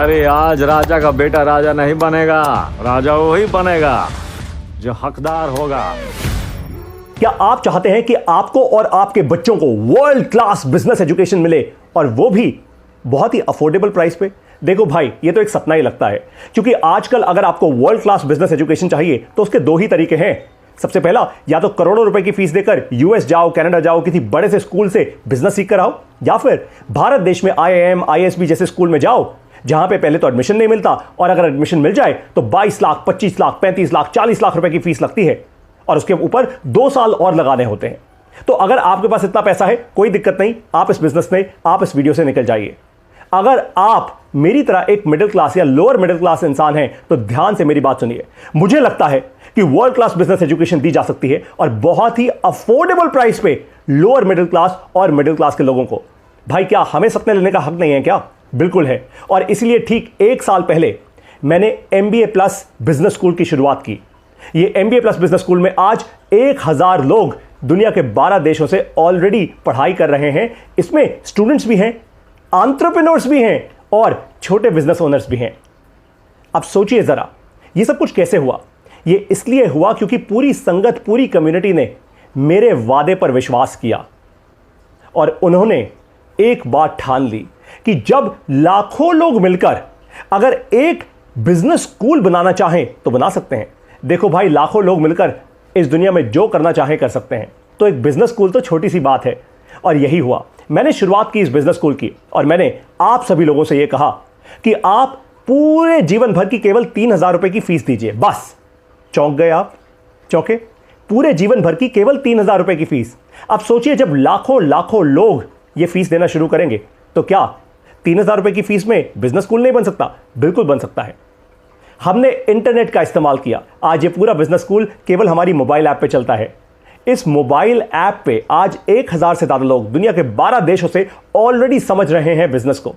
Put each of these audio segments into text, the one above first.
अरे आज राजा का बेटा राजा नहीं बनेगा, राजा वही बनेगा जो हकदार होगा। क्या आप चाहते हैं कि आपको और आपके बच्चों को वर्ल्ड क्लास बिजनेस एजुकेशन मिले, और वो भी बहुत ही अफोर्डेबल प्राइस पे? देखो भाई, ये तो एक सपना ही लगता है, क्योंकि आजकल अगर आपको वर्ल्ड क्लास बिजनेस एजुकेशन चाहिए तो उसके दो ही तरीके हैं। सबसे पहला, या तो करोड़ों रुपए की फीस देकर यूएस जाओ, कनाडा जाओ, किसी बड़े से स्कूल से बिजनेस सीख कर आओ, या फिर भारत देश में आईआईएम, आईएसबी जैसे स्कूल में जाओ, जहां पे पहले तो एडमिशन नहीं मिलता, और अगर एडमिशन मिल जाए तो 22 लाख, 25 लाख, 35 लाख, 40 लाख रुपए की फीस लगती है, और उसके ऊपर 2 साल और लगाने होते हैं। तो अगर आपके पास इतना पैसा है, कोई दिक्कत नहीं, आप इस बिजनेस में, आप इस वीडियो से निकल जाइए। अगर आप मेरी तरह एक मिडिल क्लास या लोअर मिडिल क्लास इंसान हैं तो ध्यान से मेरी बात सुनिए। मुझे लगता है कि वर्ल्ड क्लास बिजनेस एजुकेशन दी जा सकती है, और बहुत ही अफोर्डेबल प्राइस पे लोअर मिडिल क्लास और मिडिल क्लास के लोगों को। भाई, क्या हमें सपने लेने का हक नहीं है क्या? बिल्कुल है। और इसलिए ठीक 1 साल पहले मैंने MBA प्लस बिजनेस स्कूल की शुरुआत की। ये MBA प्लस बिजनेस स्कूल में आज 1000 लोग दुनिया के 12 देशों से ऑलरेडी पढ़ाई कर रहे हैं। इसमें स्टूडेंट्स भी हैं, एंटरप्रेन्योर्स भी हैं, और छोटे बिजनेस ओनर्स भी हैं। अब सोचिए जरा, ये सब कुछ कैसे हुआ? ये इसलिए हुआ क्योंकि पूरी संगत, पूरी कम्युनिटी ने मेरे वादे पर विश्वास किया, और उन्होंने एक बात ठान ली कि जब लाखों लोग मिलकर अगर एक बिजनेस स्कूल बनाना चाहें तो बना सकते हैं। देखो भाई, लाखों लोग मिलकर इस दुनिया में जो करना चाहें कर सकते हैं, तो एक बिजनेस स्कूल तो छोटी सी बात है। और यही हुआ। मैंने शुरुआत की इस बिजनेस स्कूल की, और मैंने आप सभी लोगों से यह कहा कि आप पूरे जीवन भर की केवल 3000 रुपए की फीस दीजिए। बस चौंक गए आप? चौंके? पूरे जीवन भर की केवल 3000 रुपए की फीस। अब सोचिए, जब लाखों लाखों लोग ये फीस देना शुरू करेंगे तो क्या 3000 रुपए की फीस में बिजनेस स्कूल नहीं बन सकता? बिल्कुल बन सकता है। हमने इंटरनेट का इस्तेमाल किया। आज ये पूरा बिजनेस स्कूल केवल हमारी मोबाइल ऐप पे चलता है। इस मोबाइल ऐप पे आज 1000 से ज्यादा लोग दुनिया के 12 देशों से ऑलरेडी समझ रहे हैं बिजनेस को।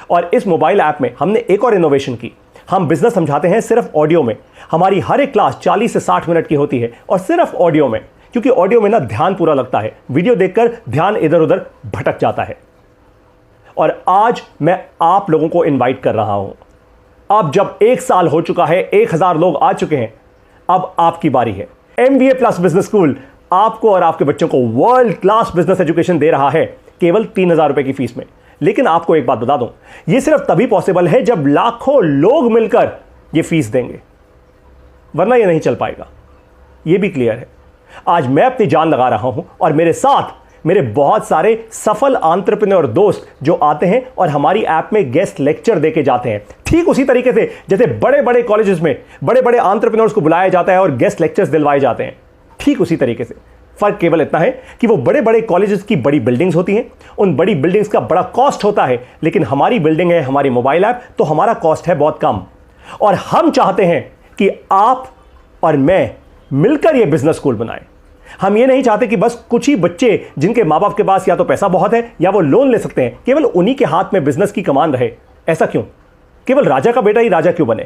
और इस मोबाइल ऐप में हमने एक और इनोवेशन की। हम बिजनेस समझाते हैं सिर्फ ऑडियो में। हमारी हर एक क्लास 40 से 60 मिनट की होती है, और सिर्फ ऑडियो में, क्योंकि ऑडियो में ना ध्यान पूरा लगता है, वीडियो देखकर ध्यान इधर उधर भटक जाता है। और आज मैं आप लोगों को इनवाइट कर रहा हूं। अब जब 1 साल हो चुका है, 1000 लोग आ चुके हैं, अब आपकी बारी है। MBA प्लस बिजनेस स्कूल आपको और आपके बच्चों को वर्ल्ड क्लास बिजनेस एजुकेशन दे रहा है केवल 3000 रुपए की फीस में। लेकिन आपको एक बात बता दूं, यह सिर्फ तभी पॉसिबल है जब लाखों लोग मिलकर यह फीस देंगे, वरना यह नहीं चल पाएगा। यह भी क्लियर है। आज मैं अपनी जान लगा रहा हूं, और मेरे साथ मेरे बहुत सारे सफल एंटरप्रेन्योर दोस्त जो आते हैं और हमारी ऐप में गेस्ट लेक्चर देके जाते हैं। ठीक उसी तरीके से जैसे बड़े बड़े कॉलेजेस में बड़े बड़े एंटरप्रेन्योर्स को बुलाया जाता है और गेस्ट लेक्चर्स दिलवाए जाते हैं, ठीक उसी तरीके से। फर्क केवल इतना है कि वो बड़े बड़े कॉलेजेस की बड़ी बिल्डिंग्स होती हैं, उन बड़ी बिल्डिंग्स का बड़ा कॉस्ट होता है, लेकिन हमारी बिल्डिंग है, हमारी मोबाइल ऐप, तो हमारा कॉस्ट है बहुत कम। और हम चाहते हैं कि आप और मैं मिलकर ये बिजनेस स्कूल बनाएं। हम ये नहीं चाहते कि बस कुछ ही बच्चे जिनके माँ बाप के पास या तो पैसा बहुत है या वो लोन ले सकते हैं, केवल उन्हीं के हाथ में बिजनेस की कमान रहे। ऐसा क्यों? केवल राजा का बेटा ही राजा क्यों बने?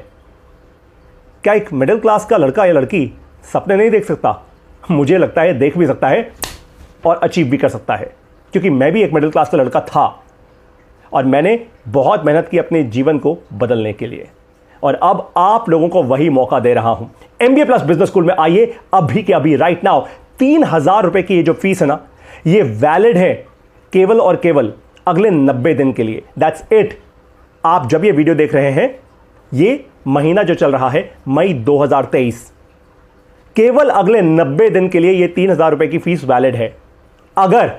क्या एक मिडिल क्लास का लड़का या लड़की सपने नहीं देख सकता? मुझे लगता है देख भी सकता है और अचीव भी कर सकता है, क्योंकि मैं भी एक मिडिल क्लास का लड़का था, और मैंने बहुत मेहनत की अपने जीवन को बदलने के लिए, और अब आप लोगों को वही मौका दे रहा हूं। MBA प्लस बिजनेस स्कूल में आइए अभी के अभी, राइट नाउ। 3000 रुपए की ये जो फीस है ना, ये वैलिड है केवल और केवल अगले 90 दिन के लिए। That's it. आप जब ये वीडियो देख रहे हैं, ये महीना जो चल रहा है मई 2023, केवल अगले 90 दिन के लिए ये 3000 रुपए की फीस वैलिड है। अगर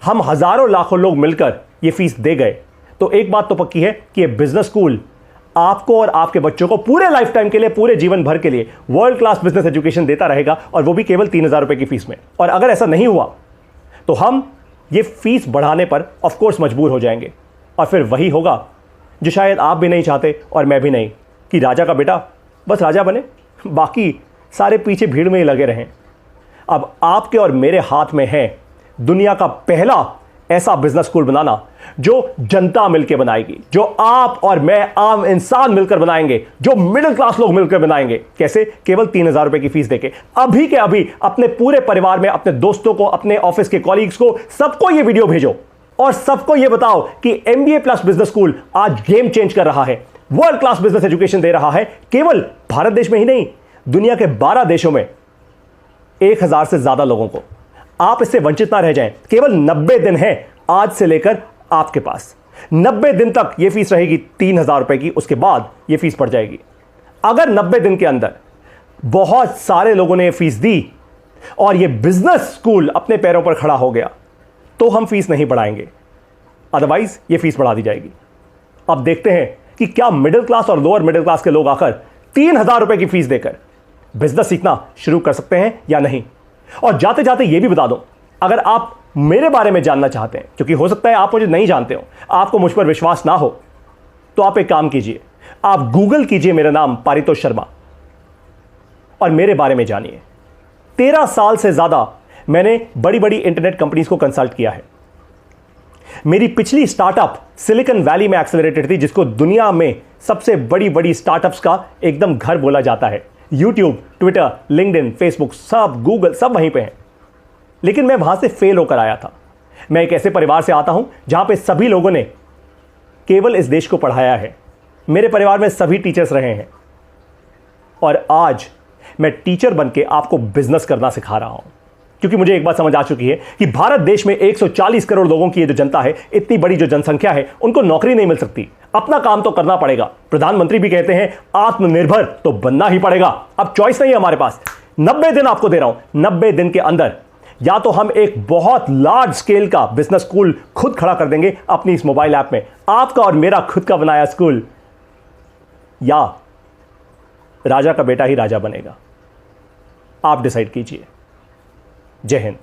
हम हजारों लाखों लोग मिलकर ये फीस दे गए तो एक बात तो पक्की है कि ये बिजनेस स्कूल आपको और आपके बच्चों को पूरे लाइफ टाइम के लिए, पूरे जीवन भर के लिए वर्ल्ड क्लास बिजनेस एजुकेशन देता रहेगा, और वो भी केवल 3000 रुपए की फीस में। और अगर ऐसा नहीं हुआ तो हम ये फीस बढ़ाने पर ऑफ कोर्स मजबूर हो जाएंगे, और फिर वही होगा जो शायद आप भी नहीं चाहते और मैं भी नहीं, कि राजा का बेटा बस राजा बने, बाकी सारे पीछे भीड़ में ही लगे रहें। अब आपके और मेरे हाथ में है दुनिया का पहला ऐसा बिजनेस स्कूल बनाना जो जनता मिलकर बनाएगी, जो आप और मैं आम इंसान मिलकर बनाएंगे, जो मिडिल क्लास लोग मिलकर बनाएंगे। कैसे? केवल 3000 रुपए की फीस देके। अभी के अभी अपने पूरे परिवार में, अपने दोस्तों को, अपने ऑफिस के कॉलीग्स को, सबको ये वीडियो भेजो, और सबको ये बताओ कि MBA प्लस बिजनेस स्कूल आज गेम चेंज कर रहा है। वर्ल्ड क्लास बिजनेस एजुकेशन दे रहा है, केवल भारत देश में ही नहीं, दुनिया के 12 देशों में 1000 से ज्यादा लोगों को। आप इससे वंचित ना रह जाएं। केवल 90 दिन है आज से लेकर आपके पास। 90 दिन तक यह फीस रहेगी 3000 रुपए की, उसके बाद यह फीस पड़ जाएगी। अगर 90 दिन के अंदर बहुत सारे लोगों ने यह फीस दी और यह बिजनेस स्कूल अपने पैरों पर खड़ा हो गया तो हम फीस नहीं बढ़ाएंगे, अदरवाइज यह फीस बढ़ा दी जाएगी। अब देखते हैं कि क्या मिडिल क्लास और लोअर मिडिल क्लास के लोग आकर 3000 रुपए की फीस देकर बिजनेस सीखना शुरू कर सकते हैं या नहीं। और जाते जाते यह भी बता दूं, अगर आप मेरे बारे में जानना चाहते हैं, क्योंकि हो सकता है आप मुझे नहीं जानते हो, आपको मुझ पर विश्वास ना हो, तो आप एक काम कीजिए, आप गूगल कीजिए मेरा नाम पारितोष शर्मा और मेरे बारे में जानिए। 13 साल से ज्यादा मैंने बड़ी बड़ी इंटरनेट कंपनीज को कंसल्ट किया है। मेरी पिछली स्टार्टअप सिलिकॉन वैली में एक्सेलरेटेड थी, जिसको दुनिया में सबसे बड़ी बड़ी स्टार्टअप्स का एकदम घर बोला जाता है। यूट्यूब, ट्विटर, लिंक्डइन, फेसबुक, सब गूगल, सब वहीं पे है। लेकिन मैं वहां से फेल होकर आया था। मैं एक ऐसे परिवार से आता हूं जहां पे सभी लोगों ने केवल इस देश को पढ़ाया है। मेरे परिवार में सभी टीचर्स रहे हैं और आज मैं टीचर बन के आपको बिजनेस करना सिखा रहा हूं, क्योंकि मुझे एक बात समझ आ चुकी है कि भारत देश में 140 करोड़ लोगों की ये जो जनता है, इतनी बड़ी जो जनसंख्या है, उनको नौकरी नहीं मिल सकती। अपना काम तो करना पड़ेगा। प्रधानमंत्री भी कहते हैं आत्मनिर्भर तो बनना ही पड़ेगा। अब चॉइस नहीं है हमारे पास। 90 दिन आपको दे रहा हूं। 90 दिन के अंदर या तो हम एक बहुत लार्ज स्केल का बिजनेस स्कूल खुद खड़ा कर देंगे अपनी इस मोबाइल ऐप में, आपका और मेरा खुद का बनाया स्कूल, या राजा का बेटा ही राजा बनेगा। आप डिसाइड कीजिए। जय हिंद।